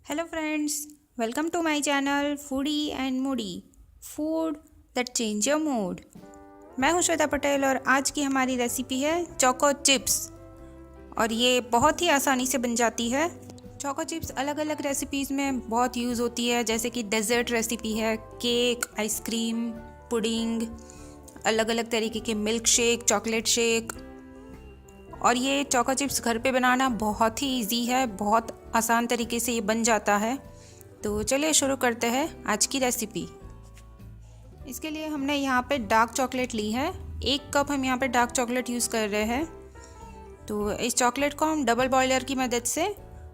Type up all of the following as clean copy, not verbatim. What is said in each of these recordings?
Hello friends, welcome to my channel foodie and moody, food that change your mood. मैं हूं श्वेता पटेल और आज की हमारी रेसिपी है चोको चिप्स। और ये बहुत ही आसानी से बन जाती है। चोको चिप्स अलग अलग रेसिपीज़ में बहुत यूज़ होती है, जैसे कि डेजर्ट रेसिपी है, केक, आइसक्रीम, पुडिंग, अलग अलग तरीके के मिल्क शेक, चॉकलेट शेक। और ये चोको चिप्स घर पे बनाना बहुत ही इजी है, बहुत आसान तरीके से ये बन जाता है। तो चलिए शुरू करते हैं आज की रेसिपी। इसके लिए हमने यहाँ पे डार्क चॉकलेट ली है। 1 कप हम यहाँ पे डार्क चॉकलेट यूज़ कर रहे हैं। तो इस चॉकलेट को हम डबल बॉयलर की मदद से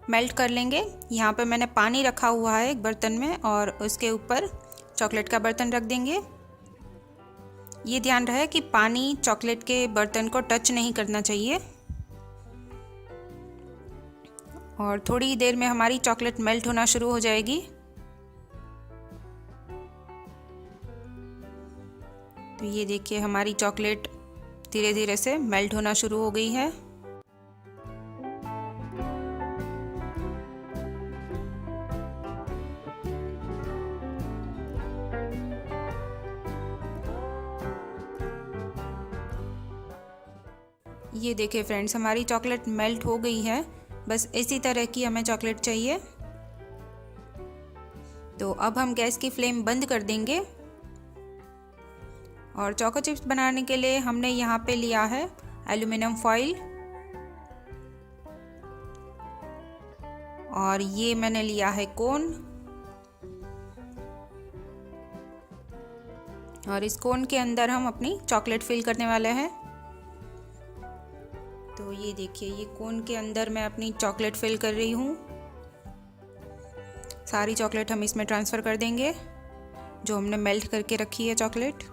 मेल्ट कर लेंगे। यहाँ पे मैंने पानी रखा हुआ है एक बर्तन में और उसके ऊपर चॉकलेट का बर्तन रख देंगे। ये ध्यान रहे कि पानी चॉकलेट के बर्तन को टच नहीं करना चाहिए। और थोड़ी ही देर में हमारी चॉकलेट मेल्ट होना शुरू हो जाएगी। तो ये देखिए हमारी चॉकलेट धीरे धीरे से मेल्ट होना शुरू हो गई है। ये देखिए फ्रेंड्स, हमारी चॉकलेट मेल्ट हो गई है। बस इसी तरह की हमें चॉकलेट चाहिए। तो अब हम गैस की फ्लेम बंद कर देंगे। और चोको चिप्स बनाने के लिए हमने यहाँ पे लिया है एल्युमिनियम फॉइल। और ये मैंने लिया है कोन। और इस कोन के अंदर हम अपनी चॉकलेट फिल करने वाले हैं। तो ये देखिए, ये कोन के अंदर मैं अपनी चॉकलेट फिल कर रही हूँ। सारी चॉकलेट हम इसमें ट्रांसफ़र कर देंगे, जो हमने मेल्ट करके रखी है चॉकलेट।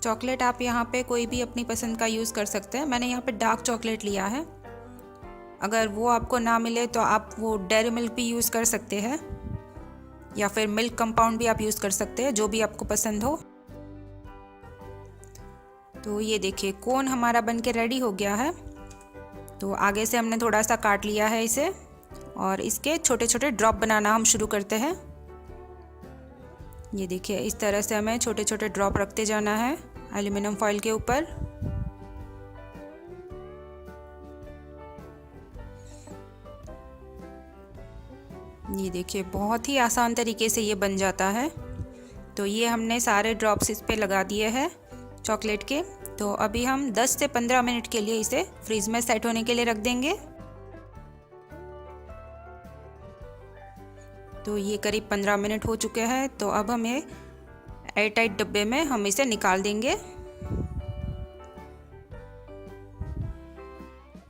चॉकलेट आप यहाँ पे कोई भी अपनी पसंद का यूज़ कर सकते हैं। मैंने यहाँ पे डार्क चॉकलेट लिया है। अगर वो आपको ना मिले तो आप वो डेयरी मिल्क भी यूज़ कर सकते हैं, या फिर मिल्क कंपाउंड भी आप यूज़ कर सकते हैं, जो भी आपको पसंद हो। तो ये देखिए कोन हमारा बन के रेडी हो गया है। तो आगे से हमने थोड़ा सा काट लिया है इसे, और इसके छोटे छोटे ड्रॉप बनाना हम शुरू करते हैं। ये देखिए इस तरह से हमें छोटे छोटे ड्रॉप रखते जाना है एल्युमिनियम फॉइल के ऊपर। ये देखिए बहुत ही आसान तरीके से ये बन जाता है। तो ये हमने सारे ड्रॉप्स इस पे लगा दिए हैं चॉकलेट के। तो अभी हम 10 से 15 मिनट के लिए इसे फ्रीज में सेट होने के लिए रख देंगे। तो ये करीब 15 मिनट हो चुके हैं। तो अब हम ये एयरटाइट डब्बे में हम इसे निकाल देंगे।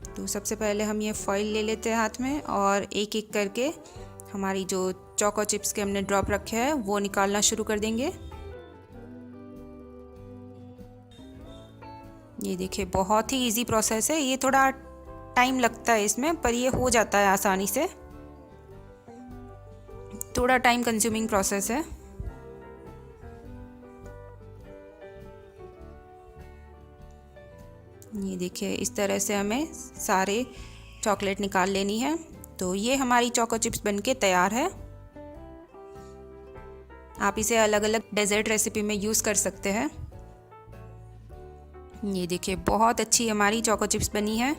तो सबसे पहले हम ये फॉइल ले लेते हैं हाथ में, और एक एक करके हमारी जो चोको चिप्स के हमने ड्रॉप रखे हैं वो निकालना शुरू कर देंगे। ये देखिए बहुत ही इजी प्रोसेस है। ये थोड़ा टाइम लगता है इसमें, पर ये हो जाता है आसानी से। थोड़ा टाइम कंज्यूमिंग प्रोसेस है। ये देखिए इस तरह से हमें सारे चॉकलेट निकाल लेनी है। तो ये हमारी चोको चिप्स बनके तैयार है। आप इसे अलग अलग डेजर्ट रेसिपी में यूज़ कर सकते हैं। ये देखिए बहुत अच्छी हमारी चोको चिप्स बनी है।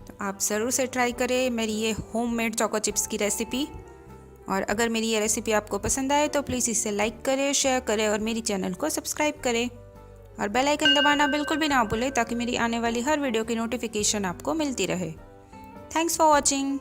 तो आप ज़रूर से ट्राई करें मेरी ये होममेड चोको चिप्स की रेसिपी। और अगर मेरी ये रेसिपी आपको पसंद आए तो प्लीज़ इसे लाइक करें, शेयर करें और मेरी चैनल को सब्सक्राइब करें। और बेल आइकन दबाना बिल्कुल भी ना भूलें, ताकि मेरी आने वाली हर वीडियो की नोटिफिकेशन आपको मिलती रहे। Thanks for watching.